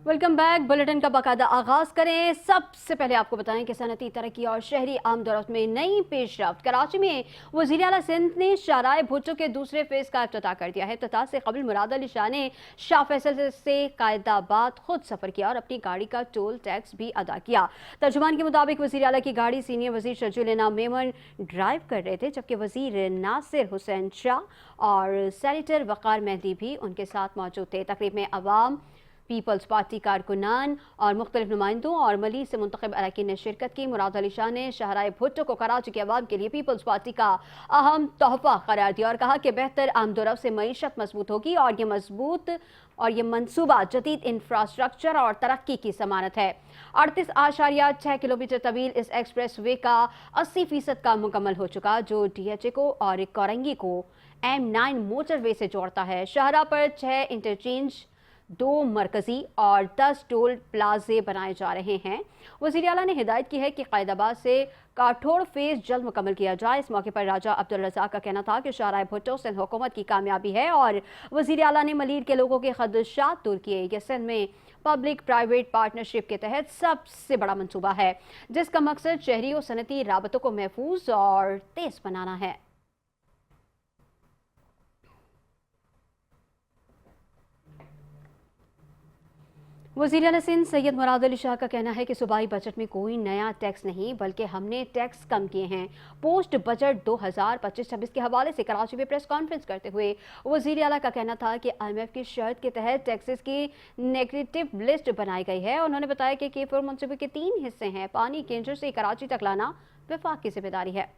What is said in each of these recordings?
Welcome back. Bulletin का बाकायदा आगाज करें। सबसे पहले आपको बताएं कि सनती तरक्की और शहरी आमदोरफ्त में नई पेशरफ्त। कराची में वज़ीर आला सिंध ने शाहराह भुट्टो के दूसरे फेज का इफ्तिताह कर दिया है। इफ्तिताह से कबल मुराद अली शाह ने शाह फैसल से कायदाबाद खुद सफर किया और अपनी गाड़ी का टोल टैक्स भी अदा किया। तर्जुमान के मुताबिक वज़ीर आला की गाड़ी सीनियर वज़ीर शर्जील इनाम मेमन ड्राइव कर रहे थे, जबकि वज़ीर नासिर हुसैन शाह और सेनेटर वक़ार मेहदी भी उनके साथ मौजूद थे। तकरीब में अवाम, पीपल्स पार्टी कारकुनान और मुख्तलिफ नुमाइंदों और मली से मुंतखब अरकान ने शिरकत की। मुराद अली शाह ने शाहराह भुट्टो को कराची के अवाम के लिए पीपल्स पार्टी का अहम तोहफा करार दिया और कहा कि बेहतर आमदोरफ्त से मईशत मजबूत होगी और ये मनसूबा जदीद इंफ्रास्ट्रक्चर और तरक्की की जमानत है। 38.6 किलोमीटर तवील इस एक्सप्रेस वे का 80% काम मुकम्मल हो चुका, जो DHA को और कोरंगी को M9 मोटरवे से जोड़ता है। शाहराह पर 6 इंटरचेंज, 2 मरकजी और 10 टोल प्लाजे बनाए जा रहे हैं। वज़ीर आला ने हिदायत की है कि कायदाबाद से काठोड़ फेज जल्द मुकम्मल किया जाए। इस मौके पर राजा अब्दुल रज़ाक का कहना था कि शाहराह भुट्टो सिंध हुकूमत की कामयाबी है और वज़ीर आला ने मलीर के लोगों के खदशात दूर किए। यह सिंध में पब्लिक प्राइवेट पार्टनरशिप के तहत सबसे बड़ा मनसूबा है, जिसका मकसद शहरी और सनती राबतों को महफूज और तेज बनाना है। वज़ीर आला सिंध सैयद मुराद अली शाह का कहना है कि सूबाई बजट में कोई नया टैक्स नहीं, बल्कि हमने टैक्स कम किए हैं। पोस्ट बजट 2025-26 के हवाले से कराची में प्रेस कॉन्फ्रेंस करते हुए वज़ीर आला का कहना था कि IMF की शर्त के तहत टैक्सेस की नेगेटिव लिस्ट बनाई गई है। उन्होंने बताया कि K4 मनसूबे के 3 हिस्से हैं। पानी केंजर से कराची तक लाना वफाक की जिम्मेदारी है।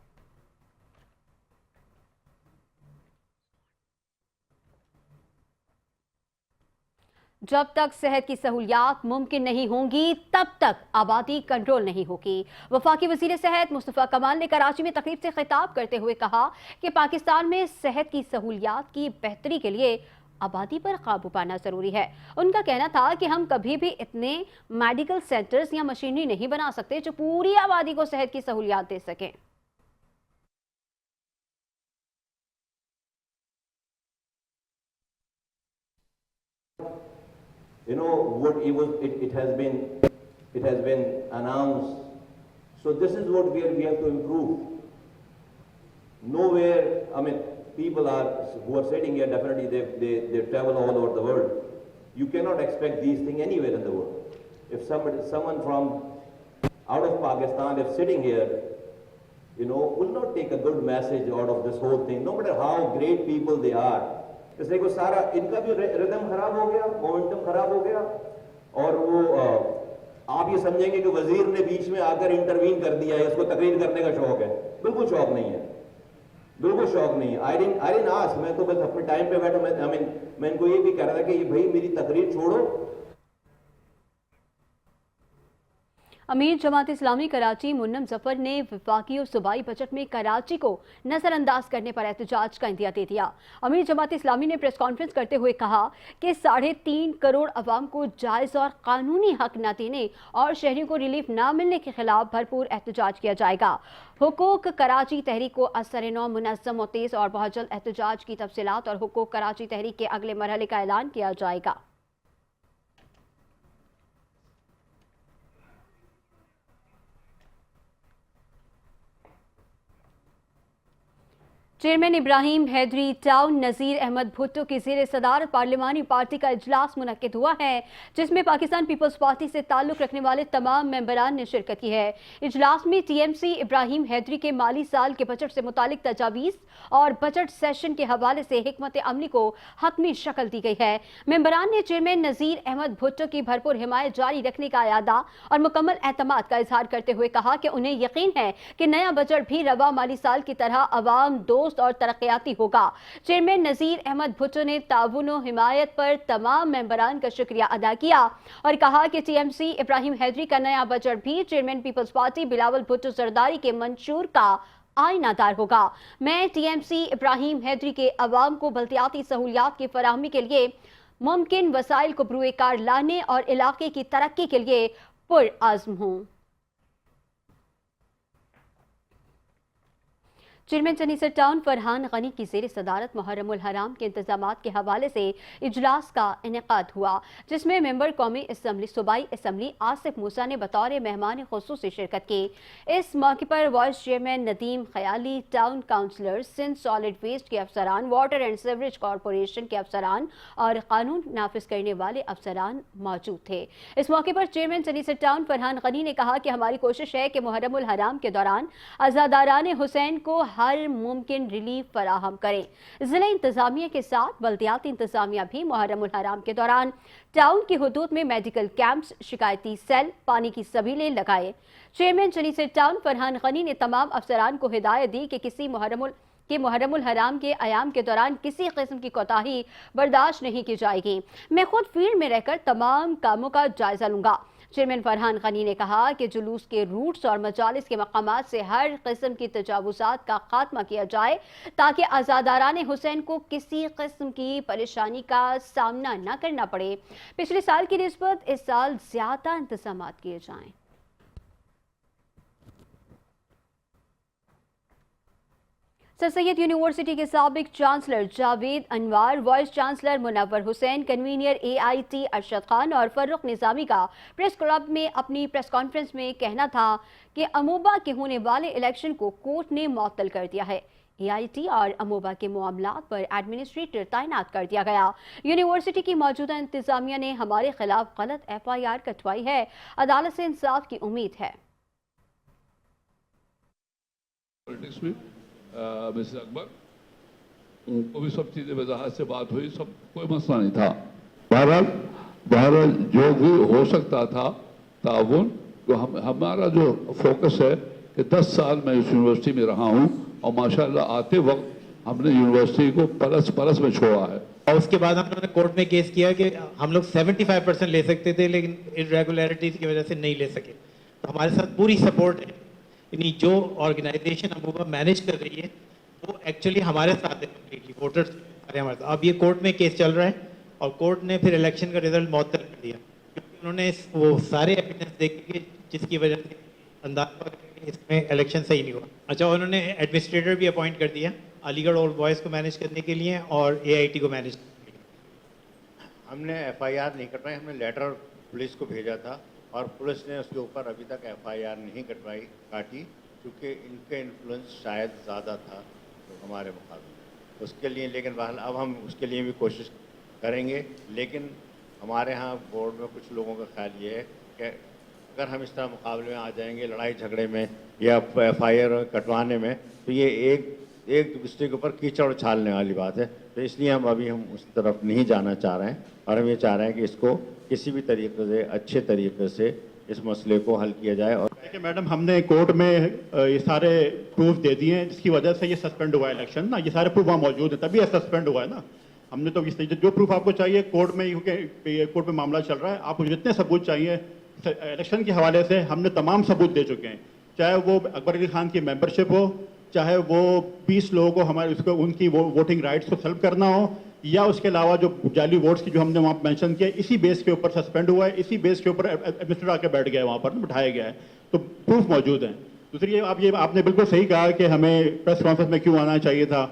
जब तक सेहत की सहूलियात मुमकिन नहीं होंगी, तब तक आबादी कंट्रोल नहीं होगी। वफाकी वज़ीर सेहत मुस्तफ़ा कमाल ने कराची में तकरीब से खिताब करते हुए कहा कि पाकिस्तान में सेहत की सहूलियात की बेहतरी के लिए आबादी पर काबू पाना जरूरी है। उनका कहना था कि हम कभी भी इतने मेडिकल सेंटर्स या मशीनरी नहीं बना सकते जो पूरी आबादी को सेहत की सहूलियात दे सकें। You know what it has been announced. So this is what we have to improve. Nowhere, I mean, people who are sitting here, definitely they travel all over the world. You cannot expect these things anywhere in the world. If someone from out of Pakistan, if sitting here, will not take a good message out of this whole thing, no matter how great people they are. इसलिए को सारा इनका भी rhythm खराब हो गया, momentum खराब हो गया, और वो आप ये समझेंगे कि वजीर ने बीच में आकर इंटरवीन कर दिया है, इसको तकरीर करने का शौक है। बिल्कुल शौक नहीं है, बिल्कुल शौक नहीं है। आई डिडंट आस्क, मैं तो बस अपने टाइम पे बैठा। मैं इनको ये भी कह रहा था कि भाई मेरी तकरीर छोड़ो। अमीर जमात इस्लामी कराची मुन्नम जफर ने वफाकी और सूबाई बजट में कराची को नजरअंदाज करने पर एहतजाज का इंदिया दे दिया। अमीर जमात इस्लामी ने प्रेस कॉन्फ्रेंस करते हुए कहा कि 3.5 करोड़ अवाम को जायज़ और कानूनी हक न देने और शहरियों को रिलीफ न मिलने के खिलाफ भरपूर एहतजाज किया जाएगा। हुकूक कराची तहरीक को असर-ए-नौ मुनज़्ज़म और तेज और बहुत जल्द एहतजाज की तफसीलात और हुकूक कराची तहरीक के अगले मरहले का ऐलान किया जाएगा। चेयरमैन इब्राहिम हैदरी टाउन नज़ीर अहमद भुट्टो की ज़ेर सदारत पार्लिमानी पार्टी का इजलास मुनक्किद हुआ है, जिसमें पाकिस्तान पीपल्स पार्टी से ताल्लुक़ रखने वाले तमाम मेंबरान ने शिरकत की है। इजलास में TMC इब्राहिम हैदरी के माली साल के बजट से मुतालिक तजावीज़ और बजट सेशन के हवाले से हिकमत अमली को हतमी शक्ल दी गई है। मेंबरान ने चेयरमैन नज़ीर अहमद भुट्टो की भरपूर हिमायत जारी रखने का इरादा और मुकम्मल एतमाद का इजहार करते हुए कहा कि उन्हें यकीन है कि नया बजट भी रवा माली साल की तरह अवाम दोस्त और तरक्याती होगा। चेयरमैन नज़ीर अहमद भुट्टो ने ताउन और हिमायत पर तमाम मेंबरान का शुक्रिया अदा किया और कहा कि TMC इब्राहिम हैदरी का नया बजट भी चेयरमैन पीपल्स पार्टी बिलावल भुट्टो जरदारी के मंशूर का आईनादार होगा। मैं TMC इब्राहिम हैदरी के अवाम को बल्दियाती सहूलियात की फराहमी के लिए मुमकिन वसाइल को बरूए कार लाने और इलाके की तरक्की के लिए पुरअज़्म हूँ। चेयरमैन चनीसर टाउन फरहान गनी की ज़ेर सदारत मुहर्रमुल हराम के इंतजामात के हवाले से इजलास का इनेकाद हुआ, जिसमें मेंबर कौमी असम्बली सूबाई असम्बली आसिफ मूसा ने बतौर मेहमान खुसूसी शिरकत की। इस मौके पर vice chairman Nadeem Khayali, town councillor, Sindh solid waste के अफसरान, वाटर एंड सीवरेज कॉरपोरेशन के अफसरान और कानून नाफिज करने वाले अफसरान मौजूद थे। इस मौके पर चेयरमैन चनीसर टाउन फरहान गनी ने कहा कि हमारी कोशिश है कि मुहर्रमुल हराम के दौरान आज़ादारान हुसैन को हर मुमकिन रिलीफ फराहम करें। जिला इंतजामिया के साथ बल्दियाती इंतजामिया भी मुहर्रमुल हराम के दौरान टाउन की हुदूद में मेडिकल कैंप्स, शिकायती सेल, पानी की सबीलें लगाए। चेयरमैन चनीसर टाउन फरहान गनी ने तमाम अफसरान को हिदायत दी कि किसी मुहर्रमुल हराम के अयाम के दौरान किसी किस्म की कोताही बर्दाश्त नहीं की जाएगी। मैं खुद फील्ड में रहकर तमाम कामों का जायजा लूंगा। चेयरमैन फरहान गनी ने कहा कि जुलूस के रूट्स और मजालिस के मकामात से हर किस्म की तजावुजात का खात्मा किया जाए ताकि आज़ादारान हुसैन को किसी किस्म की परेशानी का सामना न करना पड़े। पिछले साल की निस्बत इस साल ज्यादा इंतजाम किए जाएं। सर सैयद यूनिवर्सिटी के साबिक chancellor Javed Anwar, vice chancellor Munawwar Hussain, convener AIT Arshad Khan और फर्रुख निजामी का प्रेस क्लब में अपनी प्रेस कॉन्फ्रेंस में कहना था कि अमोबा के होने वाले इलेक्शन को कोर्ट ने मुअत्तल कर दिया है। AIT और अमोबा के मामलात पर एडमिनिस्ट्रेटर तैनात कर दिया गया। यूनिवर्सिटी की मौजूदा इंतजामिया ने हमारे खिलाफ गलत FIR कटवाई है। अदालत से इंसाफ की उम्मीद है। मिस्टर अकबर वो भी सब चीज़ें वजाहत से बात हुई, सब कोई मसला नहीं था। बहरहाल जो भी हो सकता था ताउन, तो हमारा जो फोकस है कि 10 साल मैं इस यूनिवर्सिटी में रहा हूँ और माशाल्लाह आते वक्त हमने यूनिवर्सिटी को परस में छोड़ा है। और उसके बाद हम लोगों ने कोर्ट में केस किया कि हम लोग 75% ले सकते थे, लेकिन इरेगुलरिटीज़ की वजह से नहीं ले सके। तो हमारे साथ पूरी सपोर्ट है। यानी जो ऑर्गेनाइजेशन अमूबा मैनेज कर रही है वो एक्चुअली हमारे साथ है कम्प्लीटली, वोटर्स हमारे साथ। अब ये कोर्ट में केस चल रहा है और कोर्ट ने फिर इलेक्शन का रिजल्ट मुअत्तल कर दिया, क्योंकि उन्होंने वो सारे एविडेंस देखे जिसकी वजह से अंदाजा इसमें इलेक्शन सही नहीं हुआ। अच्छा, उन्होंने एडमिनिस्ट्रेटर भी अपॉइंट कर दिया अलीगढ़ ओल्ड बॉयज़ को मैनेज करने के लिए और AIT को मैनेज करने के लिए। हमने FIR नहीं कटवाई, हमने लेटर पुलिस को भेजा था और पुलिस ने उसके ऊपर अभी तक FIR नहीं काटी, क्योंकि इनका इन्फ्लुएंस शायद ज़्यादा था तो हमारे मुकाबले उसके लिए। लेकिन बहरहाल अब हम उसके लिए भी कोशिश करेंगे। लेकिन हमारे यहाँ बोर्ड में कुछ लोगों का ख्याल ये है कि अगर हम इस तरह मुकाबले में आ जाएंगे, लड़ाई झगड़े में या FIR कटवाने में, तो ये एक दूसरे के ऊपर कीचड़ उछालने वाली बात है। तो इसलिए हम उस तरफ नहीं जाना चाह रहे हैं और हम ये चाह रहे हैं कि इसको किसी भी तरीके से अच्छे तरीके से इस मसले को हल किया जाए। और कि मैडम हमने कोर्ट में ये सारे प्रूफ दे दिए हैं जिसकी वजह से ये सस्पेंड हुआ इलेक्शन ना, ये सारे प्रूफ वहाँ मौजूद हैं, तभी ये सस्पेंड हुआ है ना। हमने तो जो प्रूफ आपको चाहिए कोर्ट में, क्योंकि कोर्ट में मामला चल रहा है, आपको जितने सबूत चाहिए इलेक्शन के हवाले से हमने तमाम सबूत दे चुके हैं। चाहे वो अकबर अली खान की मेंबरशिप हो, चाहे वो 20 लोगों को हमारे उनकी वोटिंग राइट्स को सल्व करना हो, या उसके अलावा जो जाली वोट्स की जो हमने वहाँ मेंशन किया, इसी बेस के ऊपर सस्पेंड हुआ है, इसी बेस के ऊपर एडमिनिस्ट्रेटर आके बैठ गया है वहाँ पर, बिठाया गया है, तो प्रूफ मौजूद हैं। दूसरी आपने बिल्कुल सही कहा कि हमें प्रेस कॉन्फ्रेंस में क्यों आना चाहिए था।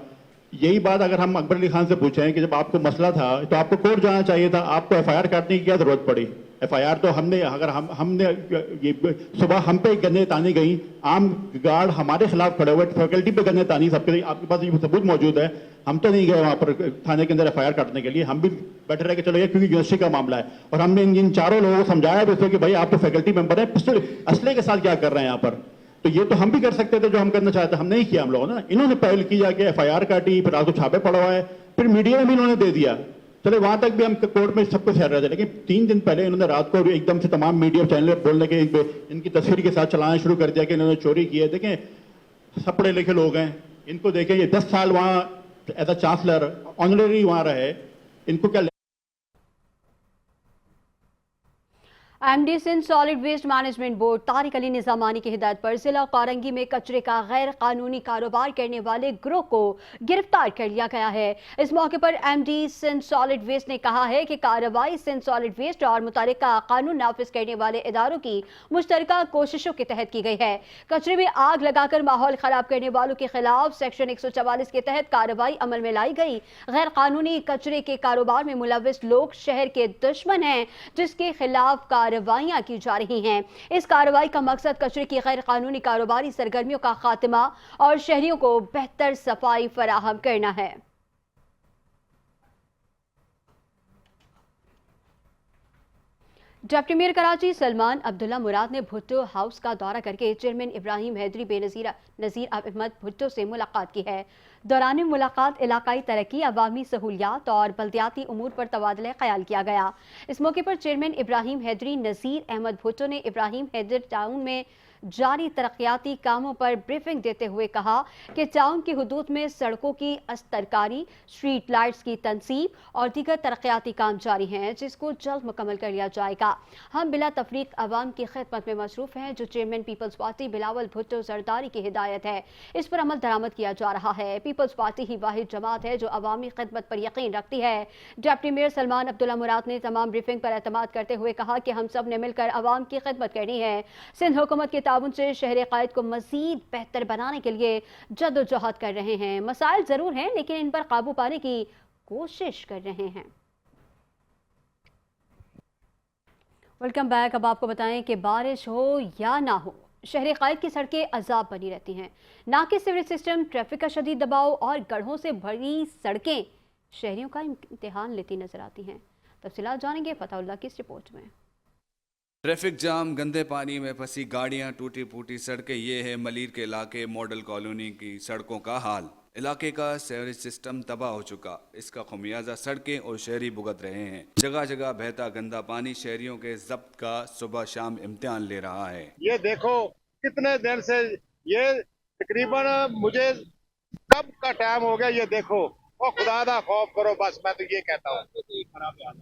यही बात अगर हम अकबर अली खान से पूछें कि जब आपको मसला था तो आपको कोर्ट जाना चाहिए था, आपको FIR काटने की क्या ज़रूरत पड़ी। FIR तो हमने ये सुबह हम पे गन्ने तानी गई, आम गार्ड हमारे खिलाफ खड़े हुए, फैकल्टी पे गन्ने तानी, सबके आपके पास ये सबूत मौजूद है। हम तो नहीं गए वहाँ पर थाने के अंदर FIR काटने के लिए, हम भी बैठे रह के चले गए क्योंकि यूनिवर्सिटी का मामला है। और हमने इन चारों लोगों को समझाया भी कि भाई आप तो फैकल्टी मेंबर हैं, पिस्टल असले के साथ क्या कर रहे हैं यहाँ पर। तो ये तो हम भी कर सकते थे जो हम करना चाहते, हम नहीं किया हम लोगों ने। इन्होंने पहल की जाके FIR काटी, फिर आपको छापे पड़ा हुआ है, फिर मीडिया में भी इन्होंने दे दिया। चले वहां तक भी हम कोर्ट में सब कुछ सह रहे थे, लेकिन 3 दिन पहले इन्होंने रात को एकदम से तमाम मीडिया चैनल बोलने के इनकी तस्वीर के साथ चलाना शुरू कर दिया कि इन्होंने चोरी की है। देखें सब पढ़े लिखे लोग हैं, इनको देखें ये 10 साल वहाँ एज अ चांसलर ऑनररी वहाँ रहे, इनको क्या MD Sindh solid waste management board Tariq Ali Nizamani की हिदायत पर जिला कोरंगी में कचरे का गैर कानूनी कारोबार करने वाले गिरोह को गिरफ्तार कर लिया गया है। इस मौके पर एमडी सिंध सॉलिड वेस्ट ने कहा है कि कार्रवाई सिंध सॉलिड वेस्ट और मुतल्लिका कानून नाफिज करने वाले इदारों की मुश्तरका कोशिशों के तहत की गई है। कचरे में आग लगाकर माहौल खराब करने वालों के खिलाफ सेक्शन 144 के तहत कार्रवाई अमल में लाई गई। गैर कानूनी कचरे के कारोबार में मुलविस लोग शहर के दुश्मन हैं, जिसके खिलाफ कार्रवाइयां की जा रही हैं। इस कार्रवाई का मकसद कचरे की गैर कानूनी कारोबारी सरगर्मियों का खात्मा और शहरियों को बेहतर सफाई फराहम करना है। डिप्टी मेयर कराची सलमान अब्दुल्ला मुराद ने भुट्टो हाउस का दौरा करके चेयरमैन इब्राहिम हैदरी बेनजीर अहमद भुट्टो से मुलाकात की है। दौरान मुलाकात इलाकाई तरक्की, अवामी सहूलियात और बल्दियाती उमूर पर तबादला ख्याल किया गया। इस मौके पर चेयरमैन इब्राहिम हैदरी नज़ीर अहमद भुट्टो ने इब्राहिम हैदर टाउन में जारी तरक्याती कामों पर ब्रीफिंग देते हुए कहा कि टाउन की हुदूद में सड़कों की अस्तरकारी, स्ट्रीट लाइट्स की तनसीब और दीगर तरक्याती काम जारी हैं, जिसको जल्द मुकम्मल कर लिया जाएगा। हम बिला तफरीक आवाम की खिदमत में मसरूफ हैं, जो चेयरमैन पीपल्स पार्टी बिलावल भुट्टो जरदारी की हिदायत है, इस पर अमल दरामद किया जा रहा है। पीपल्स पार्टी ही वाहिद जमात है जो अवामी खिदमत पर यकीन रखती है। डिप्टी मेयर सलमान अब्दुल्ला मुराद ने तमाम ब्रीफिंग पर एतमाद करते हुए कहा कि हम सब ने मिलकर अवाम की खिदमत करनी है। सिंध हुकूमत के ताउन से शहर कायद को मजीद बेहतर बनाने के लिए जद्दोजहद कर रहे हैं। मसाइल जरूर हैं, लेकिन इन पर काबू पाने की कोशिश कर रहे हैं। Welcome back. अब आपको बताएं कि बारिश हो या ना हो, शहर कायद की सड़कें अजाब बनी रहती हैं। ना कि सीवरेज सिस्टम, ट्रैफिक का शदीद दबाव और गड्ढों से भरी सड़कें शहरियों का इम्तिहान लेती नजर आती हैं। तफसीलात जानेंगे फतहुल्लाह की इस रिपोर्ट में। ट्रैफिक जाम, गंदे पानी में फंसी गाड़ियां, टूटी फूटी सड़कें, ये है मलीर के इलाके मॉडल कॉलोनी की सड़कों का हाल। इलाके का सीवरेज सिस्टम तबाह हो चुका, इसका खमियाजा सड़कें और शहरी भुगत रहे हैं। जगह जगह बहता गंदा पानी शहरियों के जब्त का सुबह शाम इम्तिहान ले रहा है। ये देखो कितने दिन से, ये तकरीबन मुझे कब का टाइम हो गया, ये देखो। ओ खुदा दा खौफ करो, बस मैं तो ये कहता हूँ।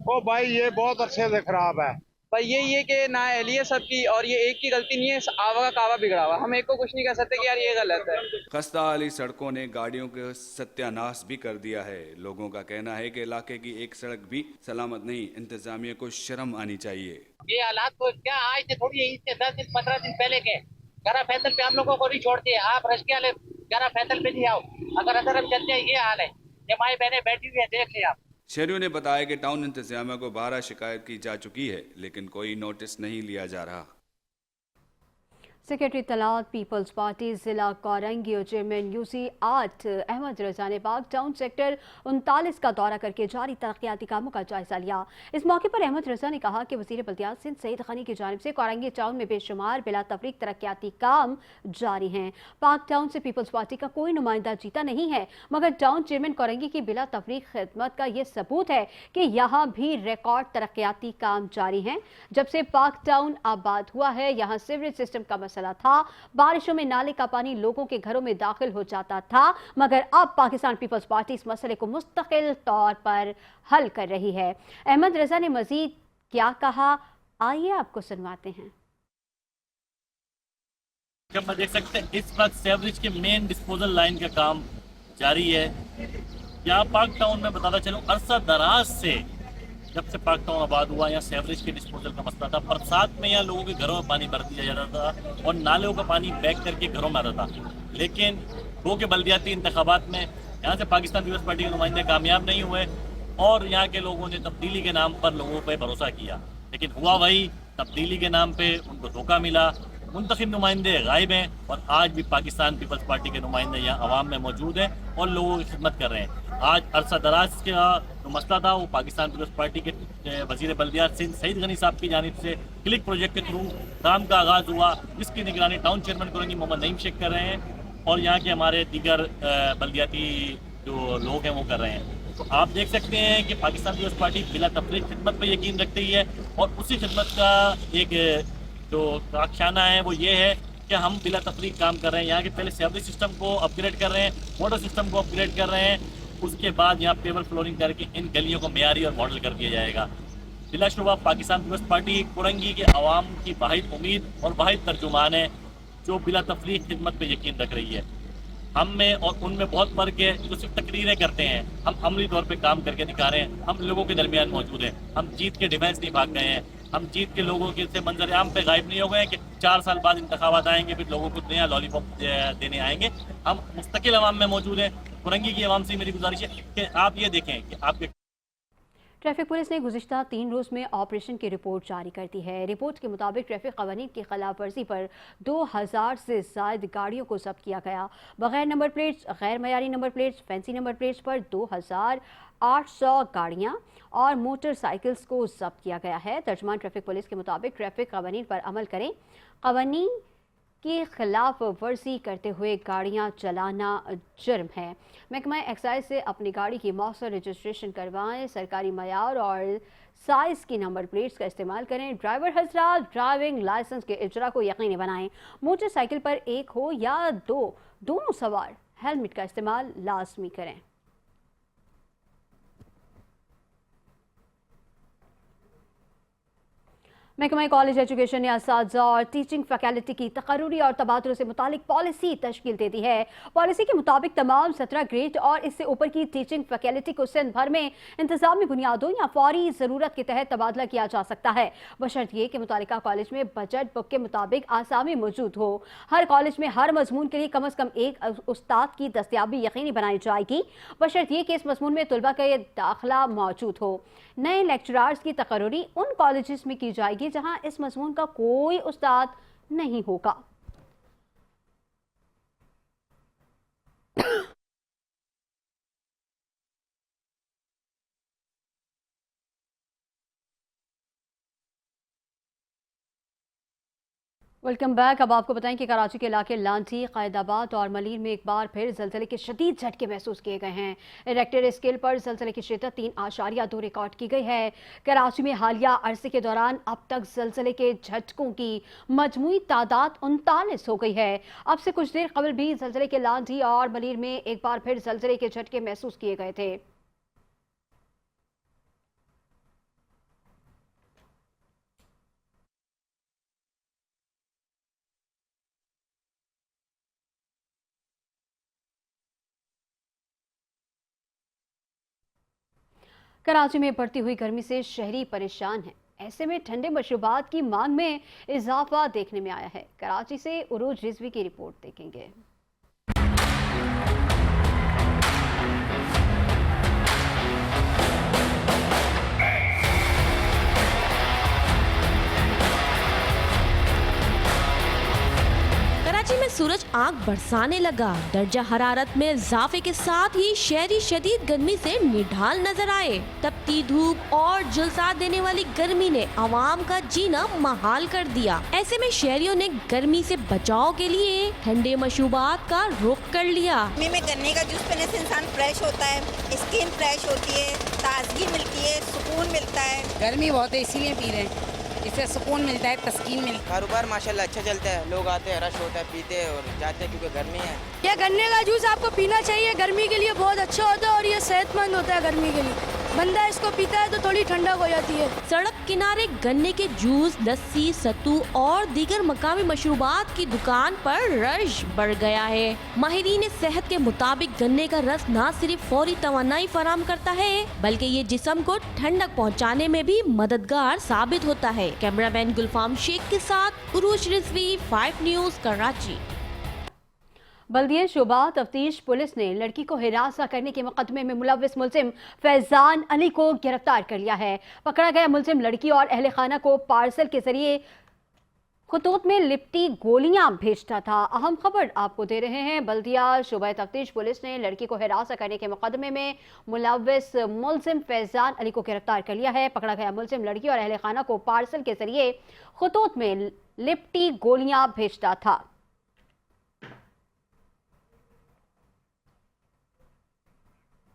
ओ भाई ये बहुत अरसे से खराब है भाई। ये कि ना एहलियत सबकी, और ये एक की गलती नहीं है, आवा का कावा बिगड़ा हुआ। हम एक को कुछ नहीं कह सकते कि यार ये गलत है। खस्ता वाली सड़कों ने गाड़ियों के सत्यानाश भी कर दिया है। लोगों का कहना है कि इलाके की एक सड़क भी सलामत नहीं। इंतजामिया को शर्म आनी चाहिए। ये हालात तो क्या आज से थोड़ी है, इससे 10 दिन 15 दिन पहले के गरा फैसल पे हम लोगों को नहीं छोड़ते। आप रश्के वाले गरा फैसल पे नहीं आओ, अगर अंदर हम चलते हैं ये हाल है। ये माई बहनें बैठी हुई है, देख ले आप। शहरियों ने बताया कि टाउन इंतजामिया को 12 शिकायत की जा चुकी है, लेकिन कोई नोटिस नहीं लिया जा रहा। सेक्रेटरी तलात पीपल्स पार्टी जिला कोरंगी और चेयरमैन यूसी 8 अहमद रजा ने पाक टाउन सेक्टर 39 का दौरा करके जारी तरक्याती कामों का जायजा लिया। इस मौके पर अहमद रजा ने कहा कि वजीर बल्दियात सिंध सईद गनी की जानिब से कोरंगी टाउन में बेशुमार बिला तफरीक तरक्याती काम जारी हैं। पाक टाउन से पीपल्स पार्टी का कोई नुमाइंदा जीता नहीं है, मगर टाउन चेयरमैन कोरंगी की बिला तफरीक खिदमत का ये सबूत है कि यहाँ भी रिकॉर्ड तरक्याती काम जारी हैं। जब से पाक टाउन आबाद हुआ है, यहाँ सीवरेज सिस्टम का मसला था। बारिशों में नाले का पानी लोगों के घरों में दाखिल हो जाता था, मगर अब पाकिस्तान पीपल्स पार्टी इस मसले को मुस्तकिल तौर पर हल कर रही है। अहमद रजा ने मजीद क्या कहा, आइए आपको सुनवाते हैं। जब मैं देख सकते हैं इस वक्त सेवरेज के मेन डिस्पोजल लाइन का काम जारी है। यहाँ पाक टाउन में बताता चलूँ, अरसा दराज से जब से पाक टाउन आबाद हुआ, यहाँ सेवरेज के डिस्पोजल का मसला था। बरसात में यहाँ लोगों के घरों में पानी भर दिया जाता था और नालों का पानी बैक करके घरों में आता था। लेकिन वो के बल्दियाती इंतखाबात में यहाँ से पाकिस्तान पीपल्स पार्टी के नुमाइंदे कामयाब नहीं हुए और यहाँ के लोगों ने तब्दीली के नाम पर लोगों पर भरोसा किया, लेकिन हुआ वही, तब्दीली के नाम पर उनको धोखा मिला। मुंतखब नुमाइंदे गायब हैं और आज भी पाकिस्तान पीपल्स पार्टी के नुमाइंदे यहाँ अवाम में मौजूद हैं और लोगों की खिदमत कर रहे हैं। आज अरसा दराज का जो मसला था वो पाकिस्तान पीपल्स पार्टी के वजीर बल्दियात सिंध सईद गनी साहब की जानिब से क्लिक प्रोजेक्ट के थ्रू काम का आगाज़ हुआ, जिसकी निगरानी टाउन चेयरमैन कोरंगी मोहम्मद नईम शेख कर रहे हैं और यहाँ के हमारे दीगर बल्दियाती जो लोग हैं वो कर रहे हैं। तो आप देख सकते हैं कि पाकिस्तान पीपल्स पार्टी बिला तफरीक खिदमत पर यकीन रखती है और उसी खिदमत का एक जो आख्याना है वो ये है कि हम बिला तफरीक काम कर रहे हैं। यहाँ के पहले सेवरेज सिस्टम को अपग्रेड कर रहे हैं, वाटर सिस्टम को अपग्रेड कर रहे हैं, उसके बाद यहाँ पेवर फ्लोरिंग करके इन गलियों को मेयारी और मॉडल कर दिया जाएगा। बिलाशुबा पाकिस्तान पीपल्स पार्टी कुरंगी के अवाम की वाहिद उम्मीद और वाहिद तर्जुमान है जो बिला तफरीक खिदमत पे यकीन रख रही है। हम में और उनमें बहुत फर्क है। जो सिर्फ तकरीरें करते हैं, हम अमली तौर पे काम करके दिखा रहे हैं। हम लोगों के दरमियान मौजूद हैं। हम जीत के डिफेंस नहीं भाग गए हैं। हम जीत के लोगों के से मंजर आम पे गायब नहीं हो गए कि 4 साल बाद इंतखाबात आएंगे फिर लोगों को नया लॉलीपॉप देने आएंगे। हम मुस्तकिल अवाम में मौजूद हैं। कुरंगी की अवाम से मेरी गुजारिश है कि आप ये देखें कि आपके ट्रैफिक पुलिस ने गुज़िश्ता 3 रोज़ में ऑपरेशन की रिपोर्ट जारी कर दी है। रिपोर्ट के मुताबिक ट्रैफिक क़वानीन की खिलाफ वर्जी पर 2000 से ज़ायद गाड़ियों को ज़ब्त किया गया। बगैर नंबर प्लेट्स, गैर मयारी number plates, fancy number plates पर 2800 गाड़ियाँ और मोटरसाइकिल्स को ज़ब्त किया गया है। तर्जुमान ट्रैफिक पुलिस के मुताबिक ट्रैफिक क़वानीन पर अमल करें। क़वानीन की खिलाफ वर्जी करते हुए गाड़ियां चलाना जुर्म है। महकमा एक्साइज से अपनी गाड़ी की मौसर रजिस्ट्रेशन करवाएं। सरकारी मयार और साइज़ की नंबर प्लेट्स का इस्तेमाल करें। ड्राइवर हज़रात ड्राइविंग लाइसेंस के इजरा को यकीनी बनाएं। मोटरसाइकिल पर एक हो या दो, दोनों सवार हेलमेट का इस्तेमाल लाजमी करें। महकमा कॉलेज एजुकेशन ने असातिज़ा और टीचिंग फैकल्टी की तकर्रुरी और तबादलों से मुतालिक पॉलिसी तश्कील दे दी है। पॉलिसी के मुताबिक तमाम 17 ग्रेड और इससे ऊपर की टीचिंग फैकल्टी को सिंध भर में इंतजामी बुनियादों या फौरी ज़रूरत के तहत तबादला किया जा सकता है, बशर्त ये कि मुतालिका कॉलेज में बजट बुक के मुताबिक आसामी मौजूद हो। हर कॉलेज में हर मजमून के लिए कम अज़ कम एक उस्ताद की दस्तियाबी यकीनी बनाई जाएगी, बशर्त ये कि इस मजमून में तलबा का दाखिला मौजूद हो। नए लेक्चरार्स की तकर्रुरी उन कॉलेजेस में की जाएगी जहां इस मजमून का कोई उस्ताद नहीं होगा। Welcome back. अब आपको बताएं कि कराची के इलाके लांठी, कायदाबाद और मलीर में एक बार फिर ज़लज़ले के शदीद झटके महसूस किए गए हैं। रेक्टर स्केल पर ज़लज़ले की शिद्दत 3.2 रिकॉर्ड की गई है। कराची में हालिया अरसे के दौरान अब तक ज़लज़ले के झटकों की मजमूई तादाद 39 हो गई है। अब से कुछ देर कबल भी ज़लज़ले के लांठी और मलीर में एक बार फिर ज़लज़ले के झटके महसूस किए गए थे। कराची में बढ़ती हुई गर्मी से शहरी परेशान हैं। ऐसे में ठंडे मशरूबात की मांग में इजाफा देखने में आया है। कराची से उरूज रिजवी की रिपोर्ट देखेंगे। कराची में सूरज आग बरसाने लगा। दर्जा हरारत में इजाफे के साथ ही शहरी शदीद गर्मी से निढाल नजर आए। तपती धूप और झुलसा देने वाली गर्मी ने आवाम का जीना महाल कर दिया। ऐसे में शहरियों ने गर्मी से बचाव के लिए ठंडे मशरूबात का रुख कर लिया। गर्मी में गन्ने का जूस पीने से इंसान फ्रेश होता है, स्किन फ्रेश होती है, ताजगी मिलती है, सुकून मिलता है। गर्मी बहुत है इसीलिए पी रहे हैं, इससे सुकून मिलता है, तस्कीन मिलता है। कारोबार माशाल्लाह अच्छा चलता है, लोग आते हैं, रश होता है, पीते हैं और जाते हैं क्योंकि गर्मी है। ये गन्ने का जूस आपको पीना चाहिए, गर्मी के लिए बहुत अच्छा होता है और ये सेहतमंद होता है। गर्मी के लिए बंदा इसको पीता है तो थोड़ी ठंडक हो जाती है। सड़क किनारे गन्ने के जूस, लस्सी, सत्तू और दीगर मकामी मशरूबात की दुकान पर रश बढ़ गया है। माहिरीन सेहत के मुताबिक गन्ने का रस न सिर्फ फौरी तवानाई फराहम करता है बल्कि ये जिस्म को ठंडक पहुंचाने में भी मददगार साबित होता है। कैमरामैन गुलफाम शेख के साथ उरूज रिजवी, 5 न्यूज़, कराची। बल्दिया शोबा तफ्तीश पुलिस ने लड़की को हिरासत करने के मुकदमे में मुलव्विस मुलजिम फैजान अली को गिरफ्तार कर लिया है। पकड़ा गया मुलजिम लड़की और अहले खाना को पार्सल के जरिए खतूत में लिपटी गोलियां भेजता था। अहम खबर आपको दे रहे हैं। बल्दिया शोबा तफ्तीश पुलिस ने लड़की को हिरासत करने के मुकदमे में मुलव्विस मुलजिम फैजान अली को गिरफ्तार कर लिया है। पकड़ा गया मुलजिम लड़की और अहले खाना को पार्सल के जरिए खतूत में लिपटी गोलियां भेजता था।